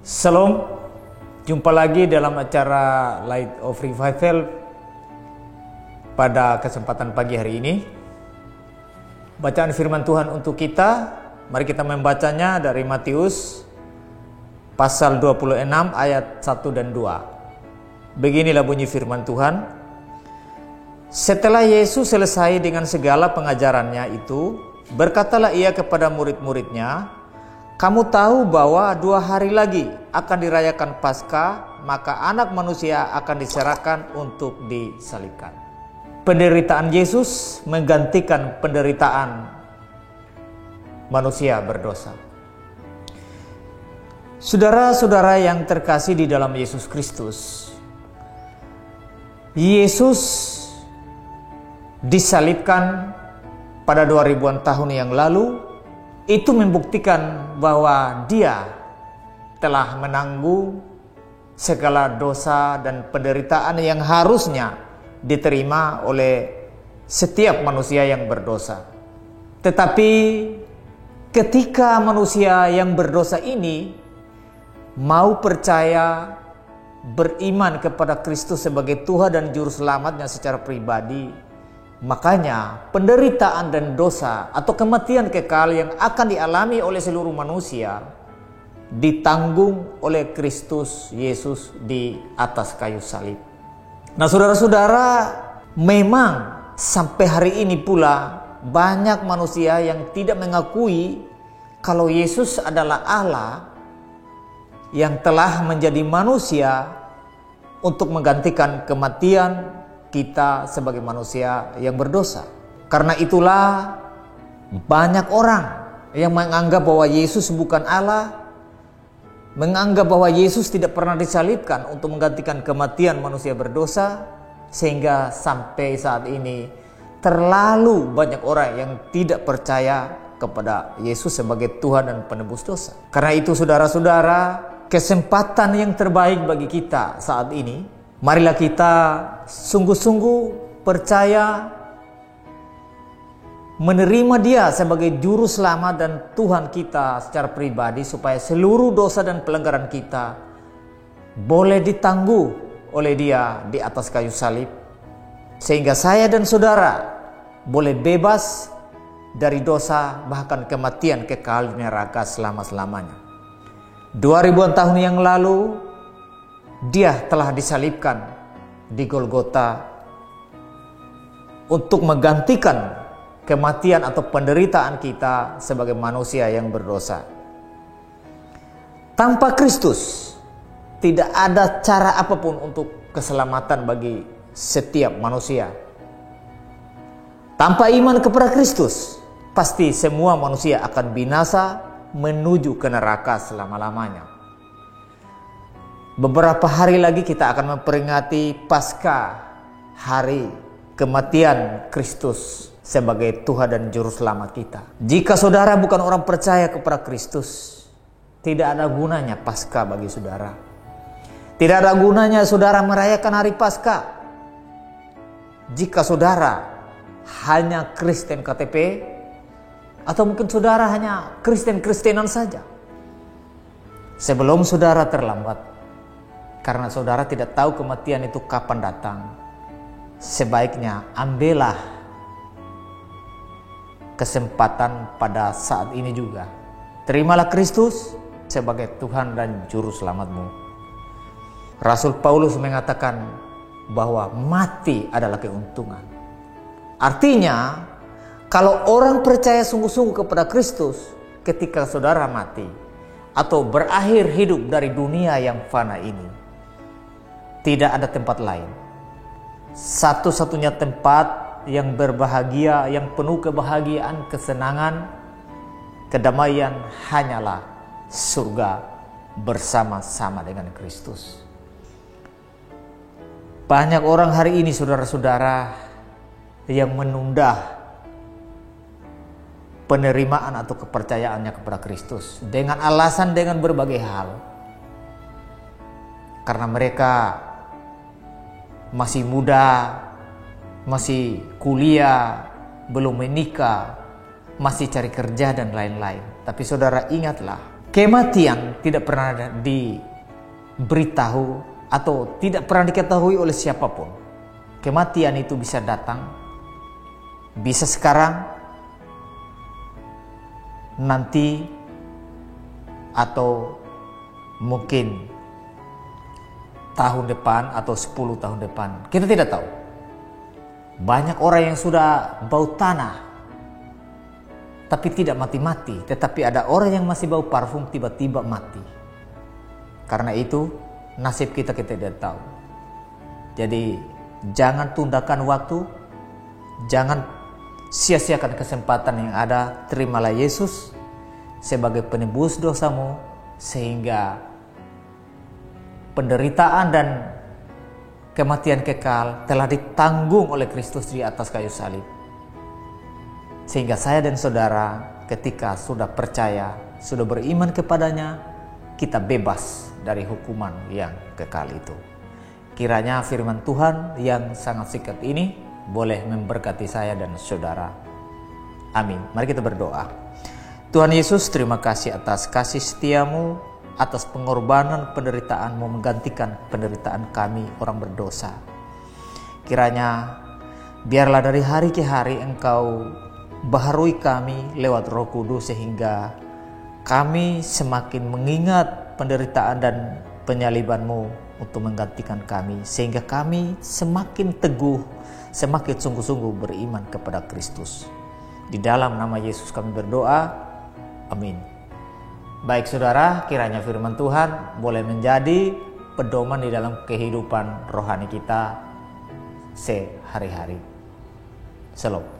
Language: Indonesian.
Shalom, jumpa lagi dalam acara Light of Revival pada kesempatan pagi hari ini. Bacaan firman Tuhan untuk kita, mari kita membacanya dari Matius pasal 26 ayat 1 dan 2. Beginilah bunyi firman Tuhan. Setelah Yesus selesai dengan segala pengajarannya itu, berkatalah ia kepada murid-muridnya, "Kamu tahu bahwa 2 hari lagi akan dirayakan Paskah, maka Anak Manusia akan diserahkan untuk disalibkan." Penderitaan Yesus menggantikan penderitaan manusia berdosa. Saudara-saudara yang terkasih di dalam Yesus Kristus, Yesus disalibkan pada 2000-an tahun yang lalu. Itu membuktikan bahwa dia telah menanggung segala dosa dan penderitaan yang harusnya diterima oleh setiap manusia yang berdosa. Tetapi ketika manusia yang berdosa ini mau percaya, beriman kepada Kristus sebagai Tuhan dan Juru Selamatnya secara pribadi, makanya penderitaan dan dosa atau kematian kekal yang akan dialami oleh seluruh manusia ditanggung oleh Kristus Yesus di atas kayu salib. Nah, saudara-saudara, memang sampai hari ini pula banyak manusia yang tidak mengakui kalau Yesus adalah Allah yang telah menjadi manusia untuk menggantikan kematian kita sebagai manusia yang berdosa. Karena itulah banyak orang yang menganggap bahwa Yesus bukan Allah, menganggap bahwa Yesus tidak pernah disalibkan untuk menggantikan kematian manusia berdosa, sehingga sampai saat ini terlalu banyak orang yang tidak percaya kepada Yesus sebagai Tuhan dan penebus dosa. Karena itu saudara-saudara, kesempatan yang terbaik bagi kita saat ini, marilah kita sungguh-sungguh percaya, menerima Dia sebagai Juru Selamat dan Tuhan kita secara pribadi, supaya seluruh dosa dan pelanggaran kita boleh ditangguh oleh Dia di atas kayu salib, sehingga saya dan saudara boleh bebas dari dosa, bahkan kematian kekal di neraka selama-lamanya. 2000-an tahun yang lalu Dia telah disalibkan di Golgota untuk menggantikan kematian atau penderitaan kita sebagai manusia yang berdosa. Tanpa Kristus tidak ada cara apapun untuk keselamatan bagi setiap manusia. Tanpa iman kepada Kristus, pasti semua manusia akan binasa menuju ke neraka selama-lamanya. Beberapa hari lagi kita akan memperingati Paskah, hari kematian Kristus sebagai Tuhan dan Juru Selamat kita. Jika saudara bukan orang percaya kepada Kristus, tidak ada gunanya Paskah bagi saudara. Tidak ada gunanya saudara merayakan hari Paskah jika saudara hanya Kristen KTP, atau mungkin saudara hanya Kristen-Kristenan saja. Sebelum saudara terlambat, karena saudara tidak tahu kematian itu kapan datang, sebaiknya ambillah kesempatan pada saat ini juga. Terimalah Kristus sebagai Tuhan dan Juru Selamatmu. Rasul Paulus mengatakan bahwa mati adalah keuntungan. Artinya, kalau orang percaya sungguh-sungguh kepada Kristus, ketika saudara mati atau berakhir hidup dari dunia yang fana ini, tidak ada tempat lain. Satu-satunya tempat yang berbahagia, yang penuh kebahagiaan, kesenangan, kedamaian hanyalah surga bersama-sama dengan Kristus. Banyak orang hari ini saudara-saudara yang menunda penerimaan atau kepercayaannya kepada Kristus dengan alasan, dengan berbagai hal. Karena mereka masih muda, masih kuliah, belum menikah, masih cari kerja dan lain-lain. Tapi saudara ingatlah, kematian tidak pernah diberitahu atau tidak pernah diketahui oleh siapapun. Kematian itu bisa datang, bisa sekarang, nanti, atau mungkin tahun depan atau 10 tahun depan. Kita tidak tahu. Banyak orang yang sudah bau tanah tapi tidak mati-mati, tetapi ada orang yang masih bau parfum tiba-tiba mati. Karena itu nasib kita tidak tahu. Jadi jangan tundakan waktu, jangan sia-siakan kesempatan yang ada. Terimalah Yesus sebagai penebus dosamu, sehingga penderitaan dan kematian kekal telah ditanggung oleh Kristus di atas kayu salib. Sehingga saya dan saudara ketika sudah percaya, sudah beriman kepadanya, kita bebas dari hukuman yang kekal itu. Kiranya firman Tuhan yang sangat singkat ini boleh memberkati saya dan saudara. Amin. Mari kita berdoa. Tuhan Yesus, terima kasih atas kasih setiamu, atas pengorbanan penderitaanmu menggantikan penderitaan kami orang berdosa. Kiranya biarlah dari hari ke hari Engkau baharui kami lewat Roh Kudus, sehingga kami semakin mengingat penderitaan dan penyaliban-Mu untuk menggantikan kami, sehingga kami semakin teguh, semakin sungguh-sungguh beriman kepada Kristus. Di dalam nama Yesus kami berdoa, amin. Baik saudara, kiranya firman Tuhan boleh menjadi pedoman di dalam kehidupan rohani kita sehari-hari. Shalom.